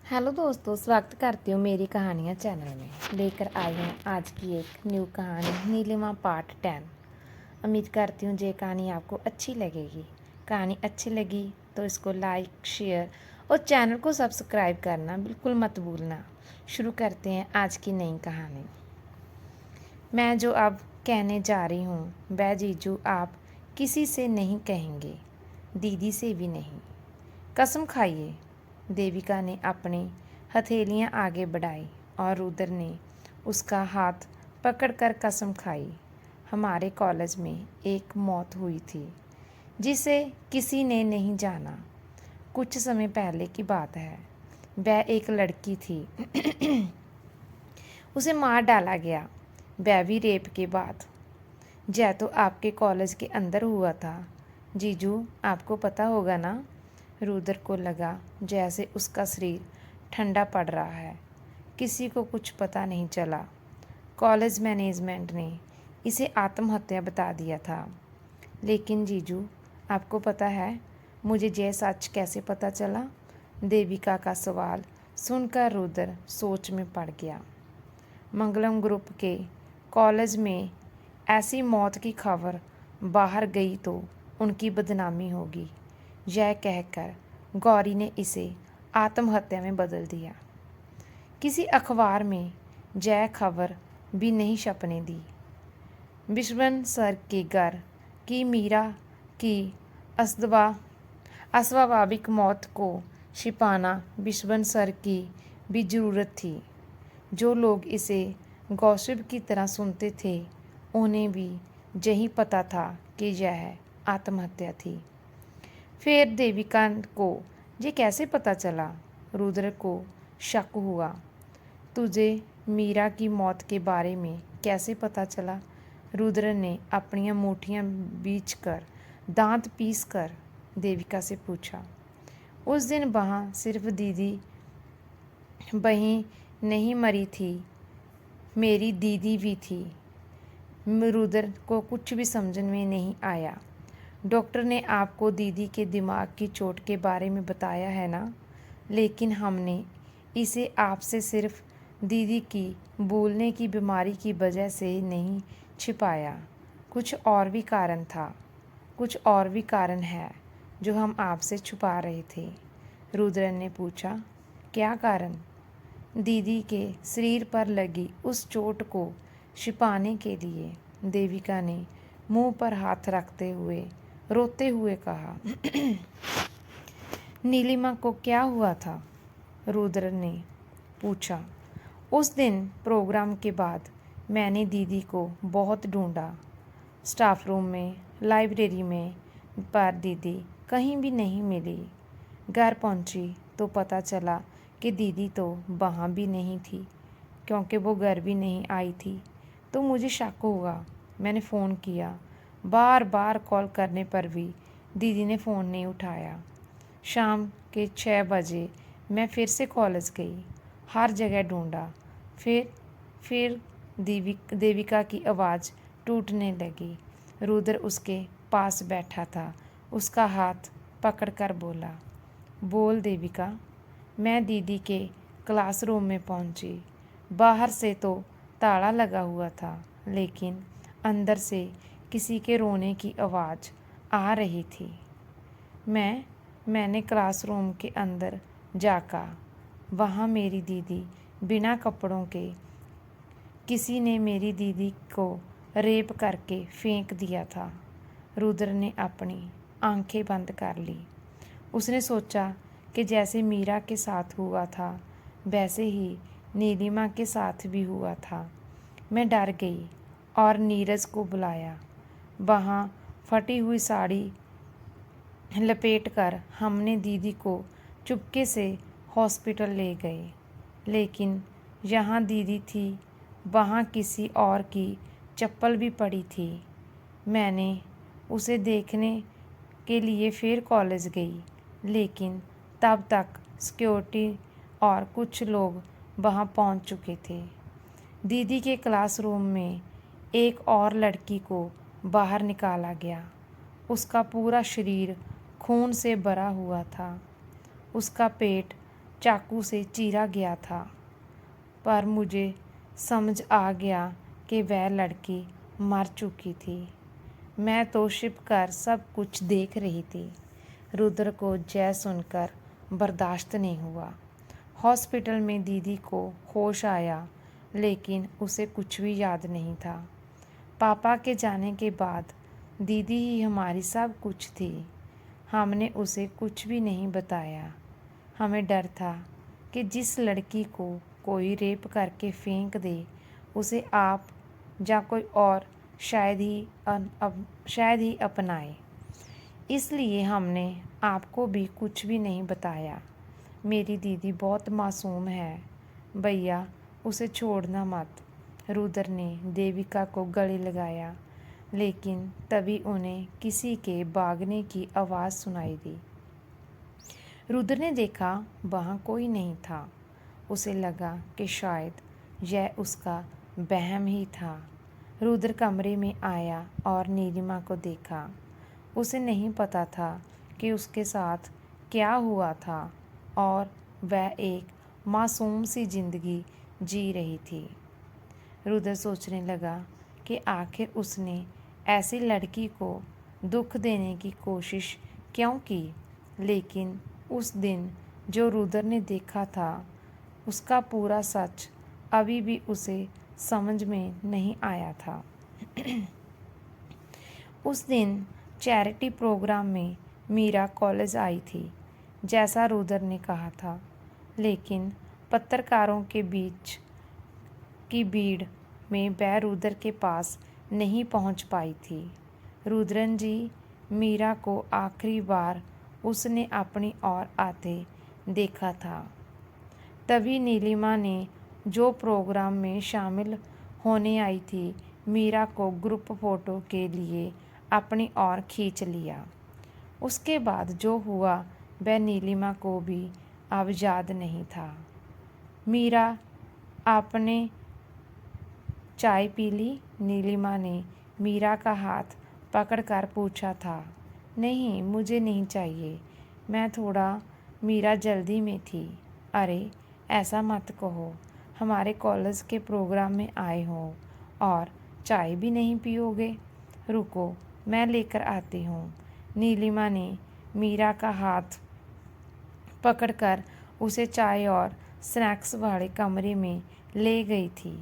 Hello दोस्तों, स्वागत करती हूँ मेरी कहानियाँ चैनल में। लेकर आई हूँ आज की एक न्यू कहानी नीलिमा पार्ट 10। उम्मीद करती हूँ ये कहानी आपको अच्छी लगेगी। कहानी अच्छी लगी तो इसको लाइक, शेयर और चैनल को सब्सक्राइब करना बिल्कुल मत भूलना। शुरू करते हैं आज की नई कहानी। मैं जो अब कहने जा रही हूँ वह जीजू आप किसी से नहीं कहेंगे, दीदी से भी नहीं। कसम खाइए। देविका ने अपनी हथेलियां आगे बढ़ाई और रुद्र ने उसका हाथ पकड़कर कसम खाई। हमारे कॉलेज में एक मौत हुई थी जिसे किसी ने नहीं जाना। कुछ समय पहले की बात है। वह एक लड़की थी। उसे मार डाला गया, वह भी रेप के बाद। यह तो आपके कॉलेज के अंदर हुआ था जीजू, आपको पता होगा ना। रुद्र को लगा जैसे उसका शरीर ठंडा पड़ रहा है। किसी को कुछ पता नहीं चला। कॉलेज मैनेजमेंट ने इसे आत्महत्या बता दिया था। लेकिन जीजू, आपको पता है मुझे यह सच कैसे पता चला? देविका का सवाल सुनकर रुद्र सोच में पड़ गया। मंगलम ग्रुप के कॉलेज में ऐसी मौत की खबर बाहर गई तो उनकी बदनामी होगी। यह कहकर गौरी ने इसे आत्महत्या में बदल दिया। किसी अखबार में यह खबर भी नहीं छपने दी। विश्वन सर के घर की मीरा की अस्वाभाविक मौत को छिपाना विश्वन सर की भी ज़रूरत थी। जो लोग इसे गॉसिप की तरह सुनते थे उन्हें भी यही पता था कि यह आत्महत्या थी। फिर देविका को ये कैसे पता चला? रुद्र को शक हुआ। तुझे मीरा की मौत के बारे में कैसे पता चला? रुद्र ने अपनी मुट्ठियाँ बीच कर दांत पीस कर देविका से पूछा। उस दिन वहाँ सिर्फ दीदी बहन नहीं मरी थी, मेरी दीदी भी थी। रुद्र को कुछ भी समझ में नहीं आया। डॉक्टर ने आपको दीदी के दिमाग की चोट के बारे में बताया है ना? लेकिन हमने इसे आपसे सिर्फ दीदी की भूलने की बीमारी की वजह से नहीं छिपाया। कुछ और भी कारण था। कुछ और भी कारण है जो हम आपसे छुपा रहे थे। रुद्र ने पूछा। क्या कारण? दीदी के शरीर पर लगी उस चोट को छिपाने के लिए। देविका ने मुंह पर हाथ रखते हुए रोते हुए कहा। नीलिमा को क्या हुआ था? रुद्र ने पूछा। उस दिन प्रोग्राम के बाद मैंने दीदी को बहुत ढूंढा, स्टाफ रूम में, लाइब्रेरी में, पर दीदी कहीं भी नहीं मिली। घर पहुंची तो पता चला कि दीदी तो वहाँ भी नहीं थी, क्योंकि वो घर भी नहीं आई थी। तो मुझे शक हुआ। मैंने फ़ोन किया, बार बार कॉल करने पर भी दीदी ने फ़ोन नहीं उठाया। शाम के 6 बजे मैं फिर से कॉलेज गई, हर जगह ढूंढा। फिर देविका की आवाज़ टूटने लगी। रुद्र उसके पास बैठा था। उसका हाथ पकड़कर बोला, बोल देविका। मैं दीदी के क्लासरूम में पहुंची। बाहर से तो ताला लगा हुआ था, लेकिन अंदर से किसी के रोने की आवाज़ आ रही थी। मैंने क्लासरूम के अंदर जाका, वहाँ मेरी दीदी बिना कपड़ों के, किसी ने मेरी दीदी को रेप करके फेंक दिया था। रुद्र ने अपनी आंखें बंद कर ली। उसने सोचा कि जैसे मीरा के साथ हुआ था वैसे ही नीलिमा के साथ भी हुआ था। मैं डर गई और नीरज को बुलाया। वहाँ फटी हुई साड़ी लपेटकर हमने दीदी को चुपके से हॉस्पिटल ले गए। लेकिन जहाँ दीदी थी वहाँ किसी और की चप्पल भी पड़ी थी। मैंने उसे देखने के लिए फिर कॉलेज गई, लेकिन तब तक सिक्योरिटी और कुछ लोग वहाँ पहुँच चुके थे। दीदी के क्लासरूम में एक और लड़की को बाहर निकाला गया। उसका पूरा शरीर खून से भरा हुआ था। उसका पेट चाकू से चीरा गया था, पर मुझे समझ आ गया कि वह लड़की मर चुकी थी। मैं तो छिपकर सब कुछ देख रही थी। रुद्र को जय सुनकर बर्दाश्त नहीं हुआ। हॉस्पिटल में दीदी को होश आया, लेकिन उसे कुछ भी याद नहीं था। पापा के जाने के बाद दीदी ही हमारी सब कुछ थी। हमने उसे कुछ भी नहीं बताया। हमें डर था कि जिस लड़की को कोई रेप करके फेंक दे, उसे आप या कोई और शायद ही अपनाए। इसलिए हमने आपको भी कुछ भी नहीं बताया। मेरी दीदी बहुत मासूम है भैया, उसे छोड़ना मत। रुद्र ने देविका को गले लगाया, लेकिन तभी उन्हें किसी के भागने की आवाज़ सुनाई दी। रुद्र ने देखा वहाँ कोई नहीं था। उसे लगा कि शायद यह उसका वहम ही था। रुद्र कमरे में आया और नीलिमा को देखा। उसे नहीं पता था कि उसके साथ क्या हुआ था और वह एक मासूम सी जिंदगी जी रही थी। रुद्र सोचने लगा कि आखिर उसने ऐसी लड़की को दुख देने की कोशिश क्यों की। लेकिन उस दिन जो रुद्र ने देखा था, उसका पूरा सच अभी भी उसे समझ में नहीं आया था। उस दिन चैरिटी प्रोग्राम में मीरा कॉलेज आई थी, जैसा रुद्र ने कहा था, लेकिन पत्रकारों के बीच की भीड़ में वह रुद्र के पास नहीं पहुंच पाई थी। रुद्रन जी, मीरा को आखिरी बार उसने अपनी ओर आते देखा था। तभी नीलिमा ने, जो प्रोग्राम में शामिल होने आई थी, मीरा को ग्रुप फोटो के लिए अपनी ओर खींच लिया। उसके बाद जो हुआ वह नीलिमा को भी अब याद नहीं था। मीरा, आपने चाय पी ली? नीलिमा ने मीरा का हाथ पकड़कर पूछा था। नहीं, मुझे नहीं चाहिए, मैं थोड़ा मीरा जल्दी में थी। अरे ऐसा मत कहो, हमारे कॉलेज के प्रोग्राम में आए हो और चाय भी नहीं पियोगे? रुको, मैं लेकर आती हूँ। नीलिमा ने मीरा का हाथ पकड़कर उसे चाय और स्नैक्स वाले कमरे में ले गई थी।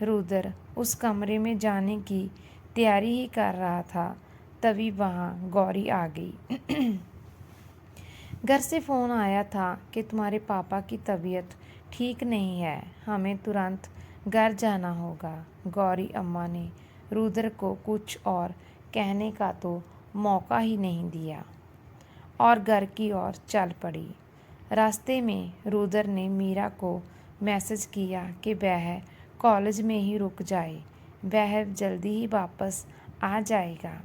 रुद्र उस कमरे में जाने की तैयारी ही कर रहा था, तभी वहाँ गौरी आ गई। घर से फ़ोन आया था कि तुम्हारे पापा की तबीयत ठीक नहीं है, हमें तुरंत घर जाना होगा। गौरी अम्मा ने रुद्र को कुछ और कहने का तो मौका ही नहीं दिया और घर की ओर चल पड़ी। रास्ते में रुद्र ने मीरा को मैसेज किया कि वह कॉलेज में ही रुक जाए, वह जल्दी ही वापस आ जाएगा।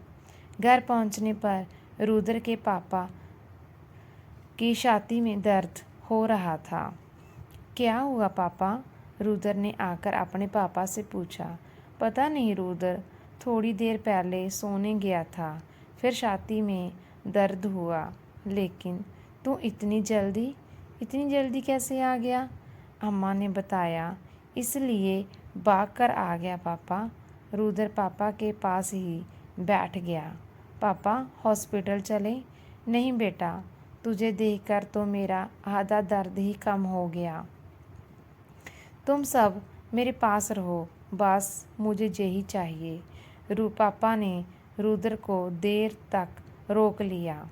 घर पहुंचने पर रुद्र के पापा की छाती में दर्द हो रहा था। क्या हुआ पापा? रुद्र ने आकर अपने पापा से पूछा। पता नहीं रुद्र, थोड़ी देर पहले सोने गया था, फिर छाती में दर्द हुआ। लेकिन तू इतनी जल्दी कैसे आ गया? अम्मा ने बताया, इसलिए भाग कर आ गया पापा। रुद्र पापा के पास ही बैठ गया। पापा हॉस्पिटल चले? नहीं बेटा, तुझे देखकर तो मेरा आधा दर्द ही कम हो गया। तुम सब मेरे पास रहो, बस मुझे यही चाहिए। पापा ने रुद्र को देर तक रोक लिया।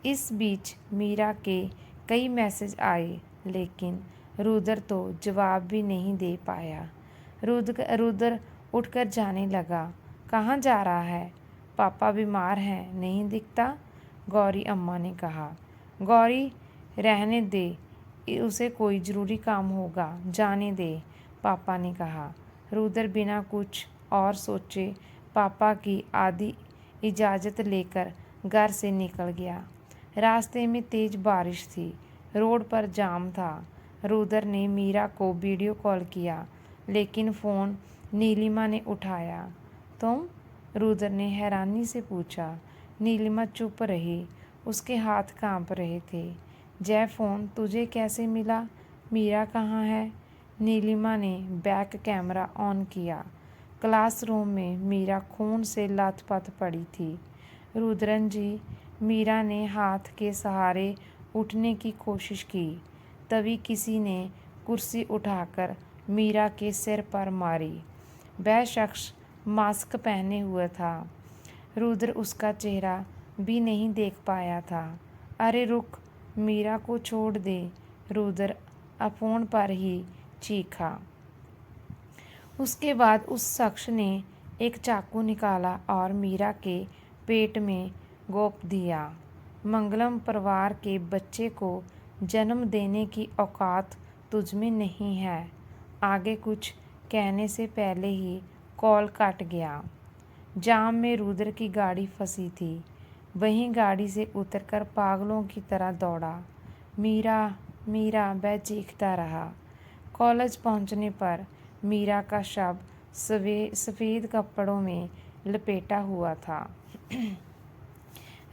इस बीच मीरा के कई मैसेज आए, लेकिन रुद्र तो जवाब भी नहीं दे पाया। रुद्र उठकर जाने लगा। कहाँ जा रहा है? पापा बीमार हैं, नहीं दिखता? गौरी अम्मा ने कहा। गौरी, रहने दे, उसे कोई ज़रूरी काम होगा, जाने दे, पापा ने कहा। रुद्र बिना कुछ और सोचे पापा की आधी इजाज़त लेकर घर से निकल गया। रास्ते में तेज़ बारिश थी, रोड पर जाम था। रुद्र ने मीरा को वीडियो कॉल किया, लेकिन फ़ोन नीलिमा ने उठाया। तुम? रुद्र ने हैरानी से पूछा। नीलिमा चुप रही, उसके हाथ कांप रहे थे। जय फ़ोन तुझे कैसे मिला? मीरा कहाँ है? नीलिमा ने बैक कैमरा ऑन किया। क्लासरूम में मीरा खून से लथपथ पड़ी थी। रुद्रन जी, मीरा ने हाथ के सहारे उठने की कोशिश की। तभी किसी ने कुर्सी उठाकर मीरा के सिर पर मारी। वह शख्स मास्क पहने हुए था। रुद्र उसका चेहरा भी नहीं देख पाया था। अरे रुक, मीरा को छोड़ दे, रुद्र अफोन पर ही चीखा। उसके बाद उस शख्स ने एक चाकू निकाला और मीरा के पेट में गोप दिया। मंगलम परिवार के बच्चे को जन्म देने की औकात तुझमें नहीं है। आगे कुछ कहने से पहले ही कॉल कट गया। जाम में रुद्र की गाड़ी फंसी थी। वहीं गाड़ी से उतरकर पागलों की तरह दौड़ा। मीरा मीरा वह चीखता रहा। कॉलेज पहुंचने पर मीरा का शव सफ़ेद कपड़ों में लपेटा हुआ था।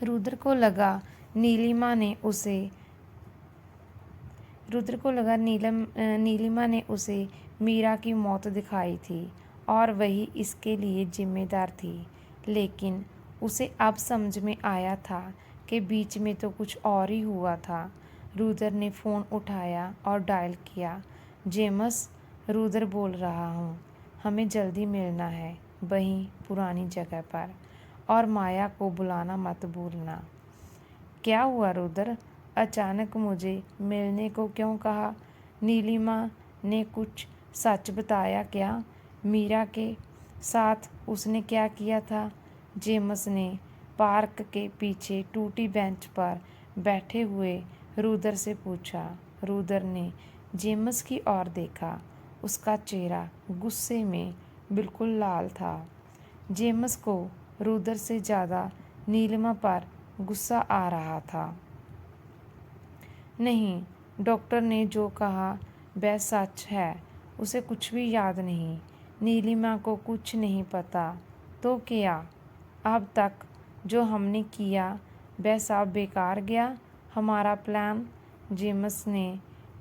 रुद्र को लगा नीलिमा ने उसे मीरा की मौत दिखाई थी और वही इसके लिए जिम्मेदार थी। लेकिन उसे अब समझ में आया था कि बीच में तो कुछ और ही हुआ था। रुद्र ने फ़ोन उठाया और डायल किया। जेम्स, रुद्र बोल रहा हूँ। हमें जल्दी मिलना है, वहीं पुरानी जगह पर, और माया को बुलाना मत भूलना। क्या हुआ रुद्र? अचानक मुझे मिलने को क्यों कहा? नीलिमा ने कुछ सच बताया क्या? मीरा के साथ उसने क्या किया था? जेम्स ने पार्क के पीछे टूटी बेंच पर बैठे हुए रुद्र से पूछा। रुद्र ने जेम्स की ओर देखा। उसका चेहरा गुस्से में बिल्कुल लाल था। जेम्स को रुद्र से ज़्यादा नीलिमा पर गुस्सा आ रहा था। नहीं, डॉक्टर ने जो कहा वह सच है। उसे कुछ भी याद नहीं। नीलिमा को कुछ नहीं पता। तो क्या अब तक जो हमने किया वह सब बेकार गया? हमारा प्लान? जेम्स ने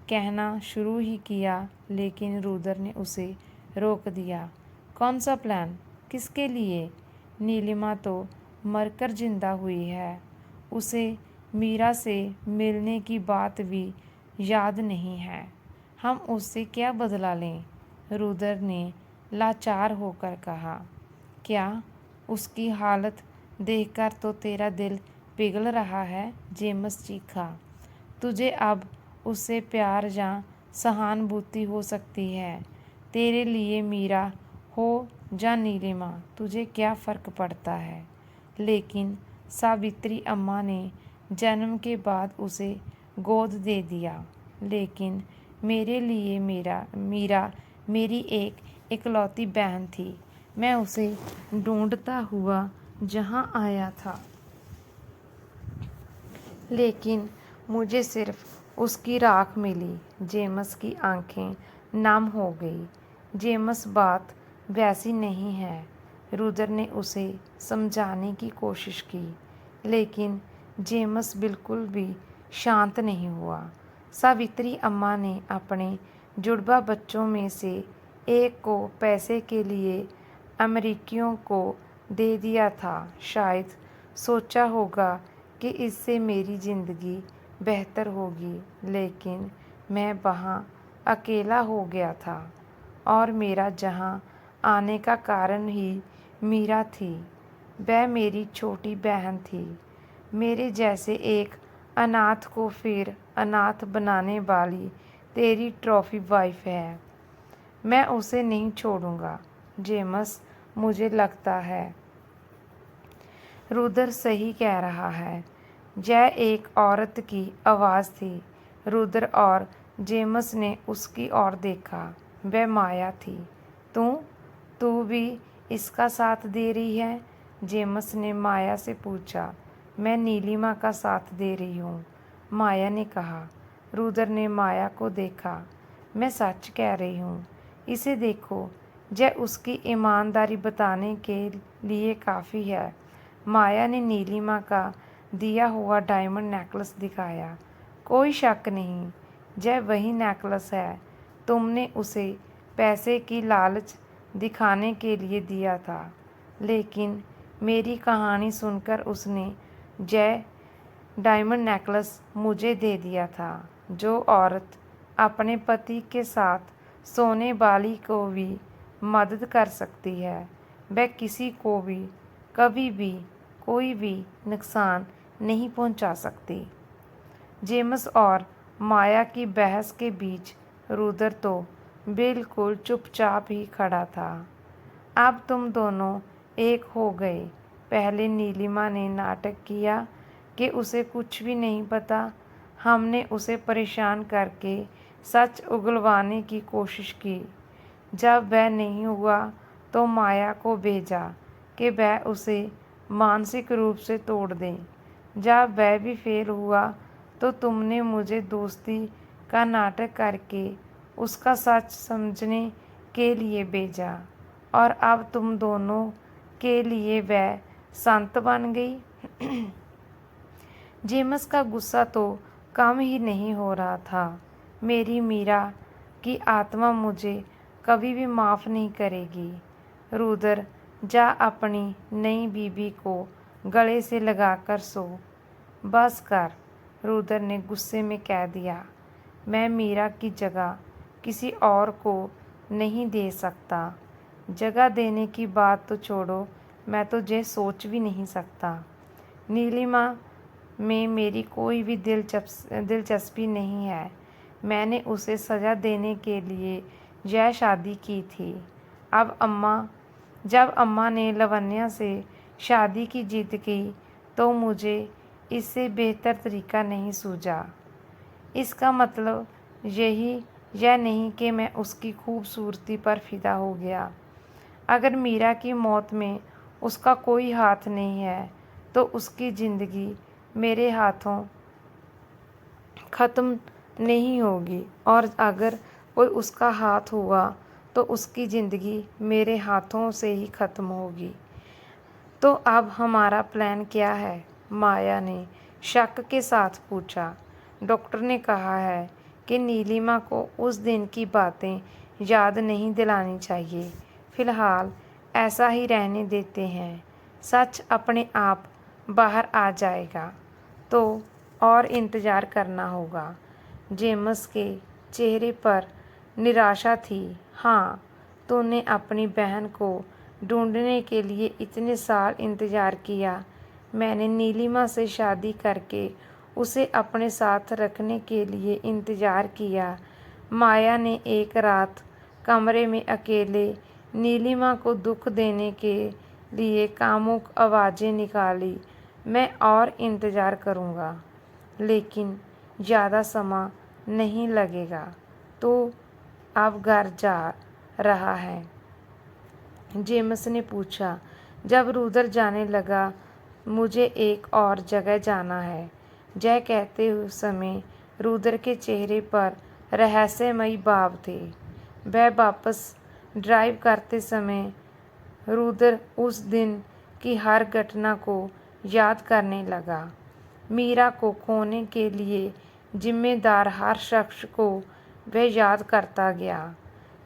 कहना शुरू ही किया, लेकिन रुद्र ने उसे रोक दिया। कौन सा प्लान? किसके लिए? नीलिमा तो मरकर जिंदा हुई है। उसे मीरा से मिलने की बात भी याद नहीं है। हम उससे क्या बदला लें? रुद्र ने लाचार होकर कहा। क्या? उसकी हालत देखकर तो तेरा दिल पिघल रहा है? जेम्स चीखा। तुझे अब उससे प्यार या सहानुभूति हो सकती है। तेरे लिए मीरा हो या नीलिमा, तुझे क्या फ़र्क पड़ता है? लेकिन सावित्री अम्मा ने जन्म के बाद उसे गोद दे दिया। लेकिन मेरे लिए मीरा मेरी एक इकलौती बहन थी। मैं उसे ढूंढता हुआ जहाँ आया था, लेकिन मुझे सिर्फ उसकी राख मिली। जेम्स की आंखें नम हो गई। जेम्स, बात वैसी नहीं है। रुद्र ने उसे समझाने की कोशिश की, लेकिन जेम्स बिल्कुल भी शांत नहीं हुआ। सावित्री अम्मा ने अपने जुड़वा बच्चों में से एक को पैसे के लिए अमेरिकियों को दे दिया था। शायद सोचा होगा कि इससे मेरी ज़िंदगी बेहतर होगी, लेकिन मैं वहाँ अकेला हो गया था और मेरा जहाँ आने का कारण ही मीरा थी। वह मेरी छोटी बहन थी। मेरे जैसे एक अनाथ को फिर अनाथ बनाने वाली तेरी ट्रॉफी वाइफ है। मैं उसे नहीं छोड़ूंगा। जेम्स, मुझे लगता है रुद्र सही कह रहा है। यह एक औरत की आवाज़ थी। रुद्र और जेम्स ने उसकी ओर देखा। वह माया थी। तू भी इसका साथ दे रही है? जेम्स ने माया से पूछा। मैं नीलिमा का साथ दे रही हूँ, माया ने कहा। रुद्र ने माया को देखा। मैं सच कह रही हूँ। इसे देखो, यह उसकी ईमानदारी बताने के लिए काफ़ी है। माया ने नीलिमा का दिया हुआ डायमंड नेकलेस दिखाया। कोई शक नहीं, यह वही नेकलेस है। तुमने उसे पैसे की लालच दिखाने के लिए दिया था, लेकिन मेरी कहानी सुनकर उसने यह डायमंड नेकलेस मुझे दे दिया था। जो औरत अपने पति के साथ सोने वाली को भी मदद कर सकती है, वह किसी को भी कभी भी कोई भी नुकसान नहीं पहुंचा सकती। जेम्स और माया की बहस के बीच रुद्र तो बिल्कुल चुपचाप ही खड़ा था। अब तुम दोनों एक हो गए। पहले नीलिमा ने नाटक किया कि उसे कुछ भी नहीं पता। हमने उसे परेशान करके सच उगलवाने की कोशिश की। जब वह नहीं हुआ तो माया को भेजा कि वह उसे मानसिक रूप से तोड़ दे। जब वह भी फेल हुआ तो तुमने मुझे दोस्ती का नाटक करके उसका सच समझने के लिए भेजा, और अब तुम दोनों के लिए वह संत बन गई। जेम्स का गुस्सा तो कम ही नहीं हो रहा था। मेरी मीरा की आत्मा मुझे कभी भी माफ़ नहीं करेगी। रुद्र, जा अपनी नई बीवी को गले से लगाकर सो। बस कर, रुद्र ने गुस्से में कह दिया। मैं मीरा की जगह किसी और को नहीं दे सकता। जगह देने की बात तो छोड़ो, मैं तो ये सोच भी नहीं सकता। नीलिमा में मेरी कोई भी दिलचस्पी नहीं है। मैंने उसे सज़ा देने के लिए यह शादी की थी। जब अम्मा ने लावण्या से शादी की जिद की तो मुझे इससे बेहतर तरीका नहीं सूझा। इसका मतलब यह नहीं कि मैं उसकी खूबसूरती पर फिदा हो गया। अगर मीरा की मौत में उसका कोई हाथ नहीं है तो उसकी ज़िंदगी मेरे हाथों ख़त्म नहीं होगी, और अगर कोई उसका हाथ हुआ तो उसकी ज़िंदगी मेरे हाथों से ही ख़त्म होगी। तो अब हमारा प्लान क्या है? माया ने शक के साथ पूछा। डॉक्टर ने कहा है कि नीलिमा को उस दिन की बातें याद नहीं दिलानी चाहिए। फ़िलहाल ऐसा ही रहने देते हैं। सच अपने आप बाहर आ जाएगा तो और इंतज़ार करना होगा। जेम्स के चेहरे पर निराशा थी। हाँ, तूने अपनी बहन को ढूंढने के लिए इतने साल इंतज़ार किया। मैंने नीलिमा से शादी करके उसे अपने साथ रखने के लिए इंतज़ार किया। माया ने एक रात कमरे में अकेले नीलिमा को दुख देने के लिए कामुक आवाज़ें निकाली। मैं और इंतज़ार करूँगा, लेकिन ज़्यादा समय नहीं लगेगा। तो अब घर जा रहा है? जेम्स ने पूछा। जब रुद्र जाने लगा, मुझे एक और जगह जाना है। यह कहते हुए समय रुद्र के चेहरे पर रहस्यमयी भाव थे। वह वापस ड्राइव करते समय रुद्र उस दिन की हर घटना को याद करने लगा। मीरा को खोने के लिए जिम्मेदार हर शख्स को वह याद करता गया,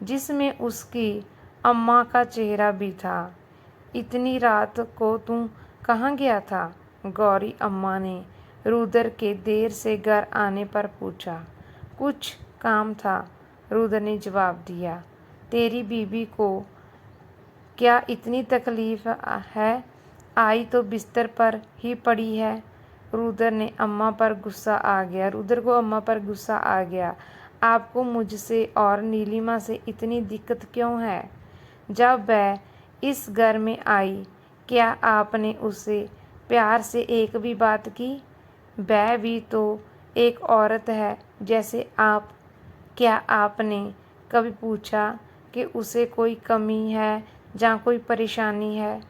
जिसमें उसकी अम्मा का चेहरा भी था। इतनी रात को तू कहाँ गया था? गौरी अम्मा ने रुद्र के देर से घर आने पर पूछा। कुछ काम था, रुद्र ने जवाब दिया। तेरी बीवी को क्या इतनी तकलीफ है? आई तो बिस्तर पर ही पड़ी है। रुद्र को अम्मा पर गुस्सा आ गया। आपको मुझसे और नीलिमा से इतनी दिक्कत क्यों है? जब वह इस घर में आई, क्या आपने उससे प्यार से एक भी बात की? वह भी तो एक औरत है जैसे आप। क्या आपने कभी पूछा कि उसे कोई कमी है या कोई परेशानी है?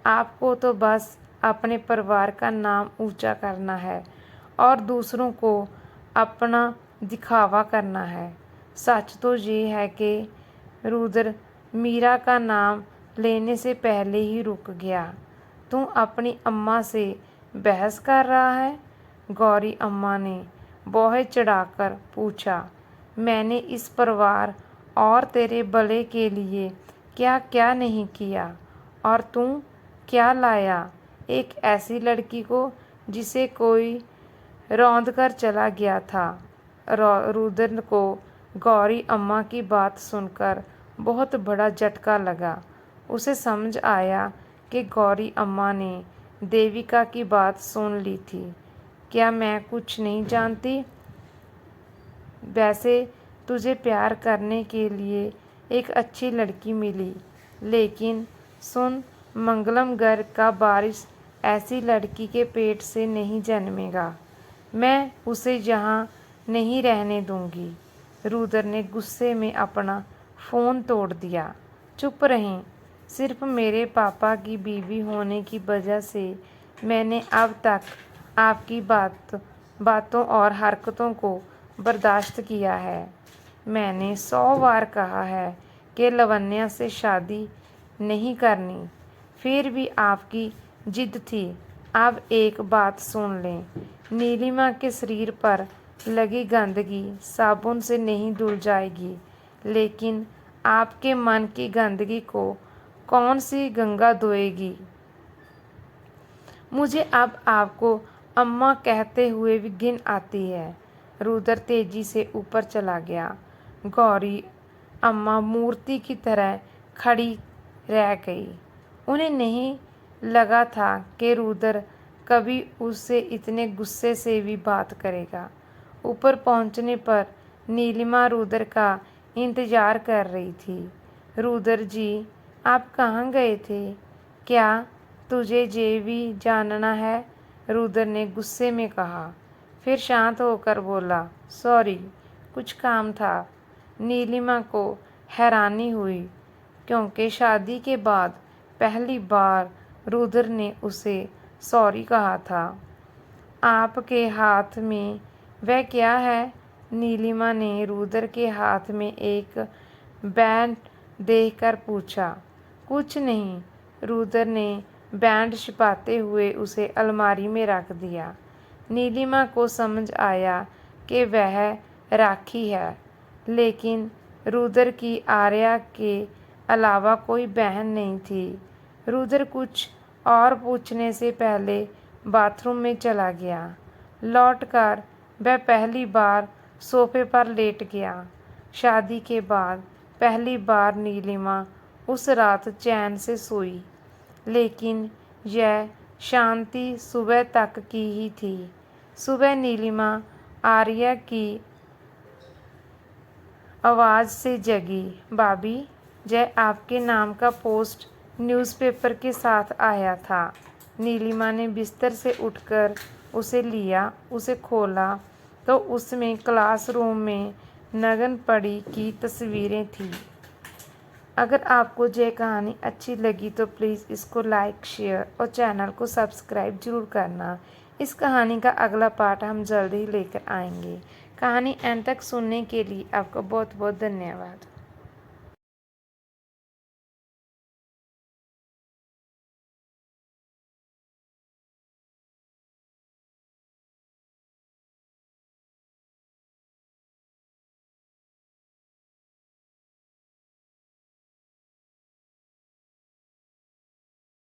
आपको तो बस अपने परिवार का नाम ऊंचा करना है और दूसरों को अपना दिखावा करना है। सच तो ये है कि रुद्र मीरा का नाम लेने से पहले ही रुक गया। तू अपनी अम्मा से बहस कर रहा है? गौरी अम्मा ने बोहे चढ़ाकर पूछा, मैंने इस परिवार और तेरे भले के लिए क्या क्या नहीं किया, और तू क्या लाया एक ऐसी लड़की को जिसे कोई रौंद कर चला गया था। रुद्र को गौरी अम्मा की बात सुनकर बहुत बड़ा झटका लगा। उसे समझ आया कि गौरी अम्मा ने देविका की बात सुन ली थी। क्या मैं कुछ नहीं जानती? वैसे तुझे प्यार करने के लिए एक अच्छी लड़की मिली, लेकिन सुन, मंगलम घर का वारिस ऐसी लड़की के पेट से नहीं जन्मेगा। मैं उसे यहाँ नहीं रहने दूंगी। रुद्र ने गुस्से में अपना फ़ोन तोड़ दिया। चुप रहें। सिर्फ मेरे पापा की बीवी होने की वजह से मैंने अब तक आपकी बातों और हरकतों को बर्दाश्त किया है। मैंने 100 बार कहा है कि लवन्या से शादी नहीं करनी, फिर भी आपकी जिद थी। अब एक बात सुन लें, नीलिमा के शरीर पर लगी गंदगी साबुन से नहीं धुल जाएगी, लेकिन आपके मन की गंदगी को कौन सी गंगा धोएगी? मुझे अब आपको अम्मा कहते हुए भी घिन आती है। रुद्र तेजी से ऊपर चला गया। गौरी अम्मा मूर्ति की तरह खड़ी रह गई। उन्हें नहीं लगा था कि रुद्र कभी उससे इतने गुस्से से भी बात करेगा। ऊपर पहुंचने पर नीलिमा रुद्र का इंतज़ार कर रही थी। रुद्र जी, आप कहाँ गए थे? क्या तुझे ये भी जानना है? रुद्र ने गुस्से में कहा, फिर शांत होकर बोला, सॉरी, कुछ काम था। नीलिमा को हैरानी हुई, क्योंकि शादी के बाद पहली बार रुद्र ने उसे सॉरी कहा था। आपके हाथ में वह क्या है? नीलिमा ने रुद्र के हाथ में एक बैंड देखकर पूछा। कुछ नहीं। रुद्र ने बैंड छिपाते हुए उसे अलमारी में रख दिया। नीलिमा को समझ आया कि वह राखी है, लेकिन रुद्र की आर्या के अलावा कोई बहन नहीं थी। रुद्र कुछ और पूछने से पहले बाथरूम में चला गया। लौटकर वह पहली बार सोफे पर लेट गया। शादी के बाद पहली बार नीलिमा उस रात चैन से सोई, लेकिन यह शांति सुबह तक की ही थी। सुबह नीलिमा आर्या की आवाज़ से जगी। भाभी, जय आपके नाम का पोस्ट न्यूज़पेपर के साथ आया था। नीलिमा ने बिस्तर से उठकर उसे लिया। उसे खोला तो उसमें क्लासरूम में नग्न परी की तस्वीरें थीं। अगर आपको ये कहानी अच्छी लगी तो प्लीज़ इसको लाइक, शेयर और चैनल को सब्सक्राइब ज़रूर करना। इस कहानी का अगला पार्ट हम जल्द ही लेकर आएंगे। कहानी एंड तक सुनने के लिए आपका बहुत बहुत धन्यवाद।